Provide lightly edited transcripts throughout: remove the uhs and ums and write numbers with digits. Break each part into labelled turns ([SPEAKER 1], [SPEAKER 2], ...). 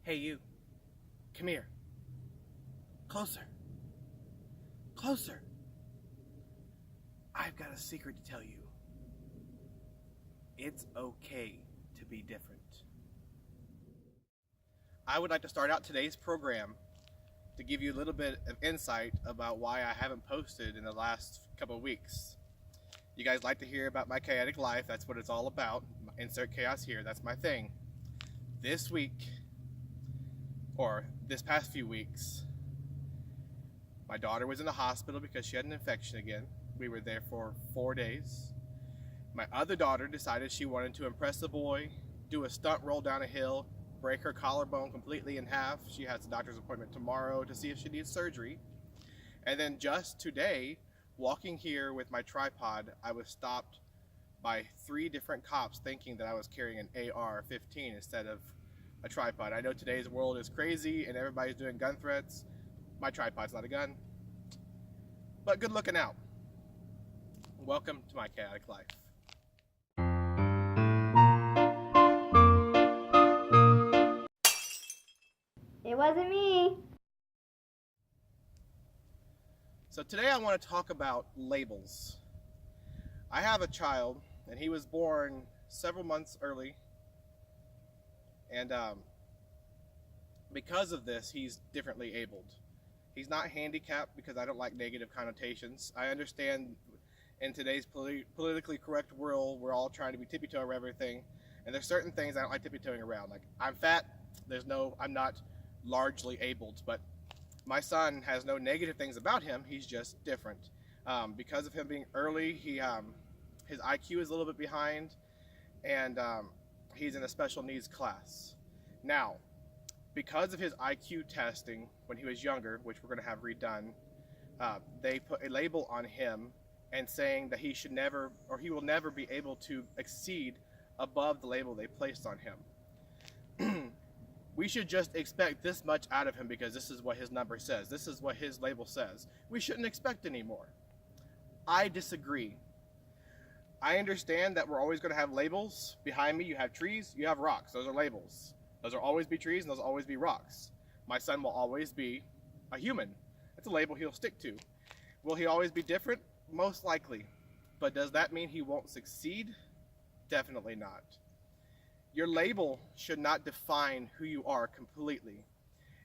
[SPEAKER 1] Hey, you. Come here. Closer. Closer. I've got a secret to tell you. It's okay to be different. I would like to start out today's program to give you a little bit of insight about why I haven't posted in the last couple of weeks. You guys like to hear about my chaotic life. That's what it's all about. Insert chaos here. That's my thing. This week, or this past few weeks, my daughter was in the hospital because she had an infection again. We were there for 4 days. My other daughter decided she wanted to impress the boy, do a stunt roll down a hill, break her collarbone completely in half. She has a doctor's appointment tomorrow to see if she needs surgery. And then just today, walking here with my tripod, I was stopped by 3 different cops thinking that I was carrying an AR-15 instead of a tripod. I know today's world is crazy and everybody's doing gun threats. My tripod's not a gun, but good looking out. Welcome to my chaotic life.
[SPEAKER 2] It wasn't me.
[SPEAKER 1] So today I want to talk about labels. I have a child and he was born several months early, and because of this he's differently abled. He's not handicapped because I don't like negative connotations. I understand in today's politically correct world we're all trying to be tippy-toe around everything, and there's certain things I don't like tippy-toeing around. Like, I'm fat, I'm not largely abled, but my son has no negative things about him. He's just different. Because of him being early, his IQ is a little bit behind, and he's in a special needs class. Now, because of his IQ testing when he was younger, which we're going to have redone, they put a label on him and saying that he should never, or he will never be able to exceed above the label they placed on him. We should just expect this much out of him because this is what his number says. This is what his label says. We shouldn't expect any more. I disagree. I understand that we're always going to have labels. Behind me, you have trees, you have rocks. Those are labels. Those will always be trees and those will always be rocks. My son will always be a human. It's a label he'll stick to. Will he always be different? Most likely. But does that mean he won't succeed? Definitely not. Your label should not define who you are completely.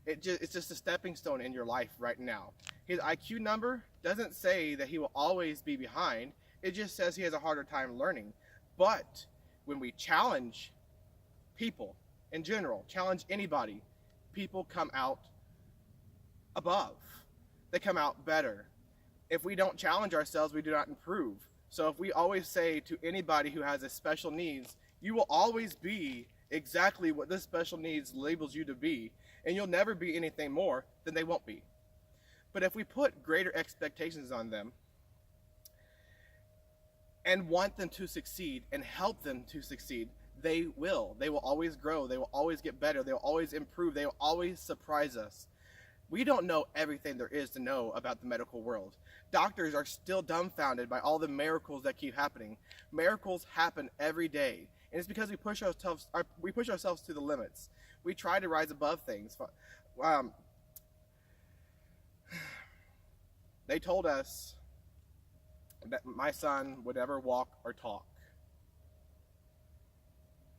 [SPEAKER 1] It's just a stepping stone in your life right now. His IQ number doesn't say that he will always be behind. It just says he has a harder time learning. But when we challenge people in general, challenge anybody, people come out above. They come out better. If we don't challenge ourselves, we do not improve. So if we always say to anybody who has a special needs, you will always be exactly what this special needs labels you to be, and you'll never be anything more, then they won't be. But if we put greater expectations on them and want them to succeed and help them to succeed, they will. They will always grow. They will always get better. They will always improve. They will always surprise us. We don't know everything there is to know about the medical world. Doctors are still dumbfounded by all the miracles that keep happening. Miracles happen every day. And it's because we push ourselves to the limits. We try to rise above things. They told us that my son would never walk or talk.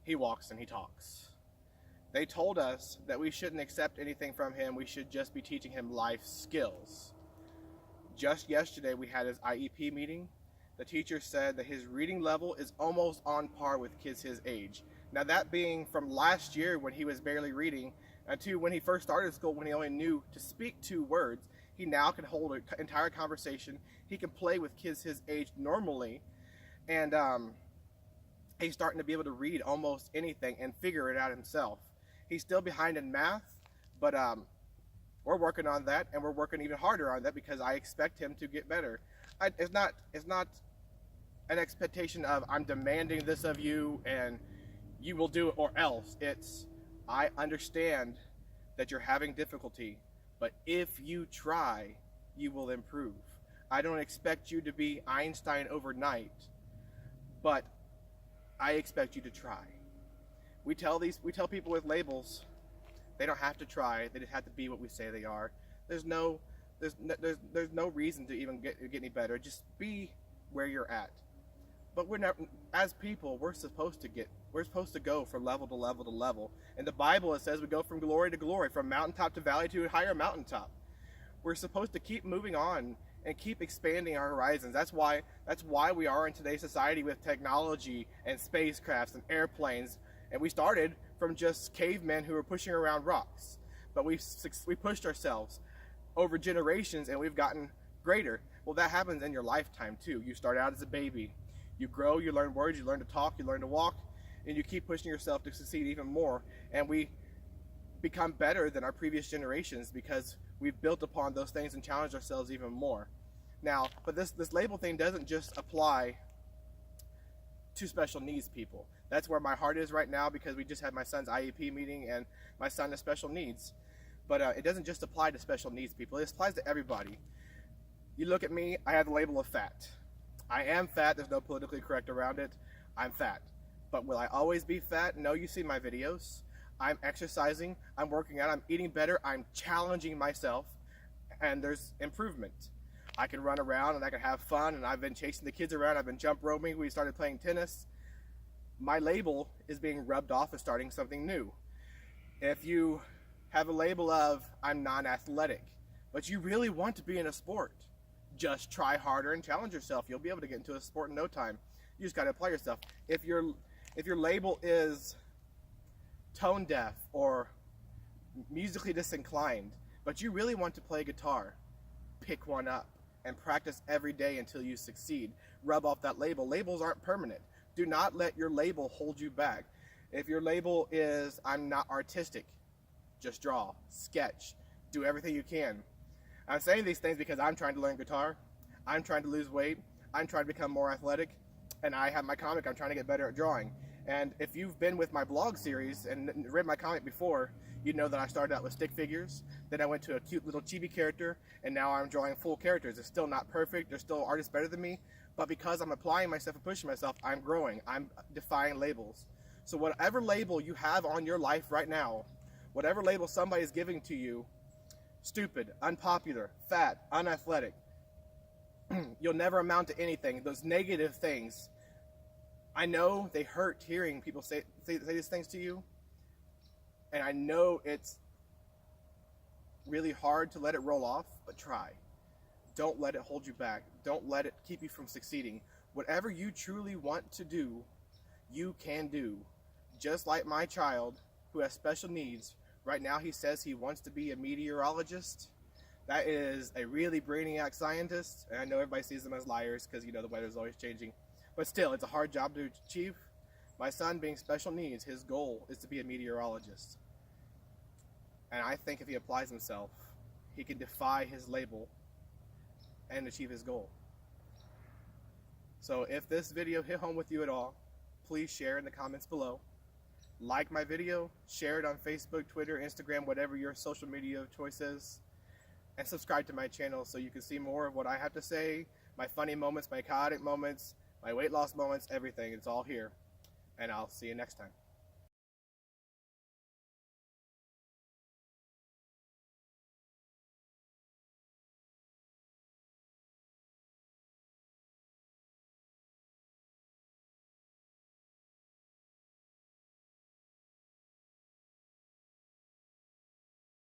[SPEAKER 1] He walks and he talks. They told us that we shouldn't accept anything from him. We should just be teaching him life skills. Just yesterday we had his IEP meeting. The teacher said that his reading level is almost on par with kids his age. Now, that being from last year when he was barely reading, to when he first started school when he only knew to speak 2 words, he now can hold an entire conversation. He can play with kids his age normally, and he's starting to be able to read almost anything and figure it out himself. He's still behind in math, but we're working on that, and we're working even harder on that because I expect him to get better. It's not an expectation of I'm demanding this of you and you will do it or else. It's I understand that you're having difficulty, but if you try, you will improve. I don't expect you to be Einstein overnight, but I expect you to try. We tell people with labels They don't have to try. They just have to be what we say they are. There's no reason to even get any better. Just be where you're at. But we're not, as people, we're supposed to go from level to level to level. In the Bible, it says we go from glory to glory, from mountaintop to valley to a higher mountaintop. We're supposed to keep moving on and keep expanding our horizons. That's why we are in today's society with technology and spacecrafts and airplanes. And we started from just cavemen who were pushing around rocks. But we pushed ourselves over generations and we've gotten greater. Well, that happens in your lifetime too. You start out as a baby. You grow, you learn words, you learn to talk, you learn to walk, and you keep pushing yourself to succeed even more. And we become better than our previous generations because we've built upon those things and challenged ourselves even more. Now, but this label thing doesn't just apply to special needs people. That's where my heart is right now because we just had my son's IEP meeting and my son has special needs. But it doesn't just apply to special needs people. It applies to everybody. You look at me, I have the label of fat. I am fat, there's no politically correct around it. I'm fat. But will I always be fat? No, you see my videos. I'm exercising, I'm working out, I'm eating better, I'm challenging myself, and there's improvement. I can run around and I can have fun, and I've been chasing the kids around, I've been jump roping, we started playing tennis. My label is being rubbed off as starting something new. If you have a label of, I'm non-athletic, but you really want to be in a sport, just try harder and challenge yourself. You'll be able to get into a sport in no time. You just got to apply yourself. If your label is tone deaf or musically disinclined, but you really want to play guitar, pick one up and practice every day until you succeed. Rub off that label. Labels aren't permanent. Do not let your label hold you back. If your label is, I'm not artistic, just draw, sketch, do everything you can. I'm saying these things because I'm trying to learn guitar, I'm trying to lose weight, I'm trying to become more athletic, and I have my comic, I'm trying to get better at drawing. And if you've been with my blog series and read my comic before, you know that I started out with stick figures, then I went to a cute little chibi character, and now I'm drawing full characters. It's still not perfect, there's still artists better than me, but because I'm applying myself and pushing myself, I'm growing, I'm defying labels. So whatever label you have on your life right now, whatever label somebody is giving to you, stupid, unpopular, fat, unathletic, you'll never amount to anything. Those negative things, I know they hurt hearing people say these things to you, and I know it's really hard to let it roll off, but try. Don't let it hold you back. Don't let it keep you from succeeding. Whatever you truly want to do, you can do. Just like my child who has special needs, right now he says he wants to be a meteorologist. That is a really brainiac scientist, and I know everybody sees them as liars because, you know, the weather's always changing. But still, it's a hard job to achieve. My son, being special needs, his goal is to be a meteorologist. And I think if he applies himself, he can defy his label and achieve his goal. So if this video hit home with you at all, please share in the comments below. Like my video, share it on Facebook, Twitter, Instagram, whatever your social media of choice is. And subscribe to my channel so you can see more of what I have to say, my funny moments, my chaotic moments, my weight loss moments, everything. It's all here. And I'll see you next time.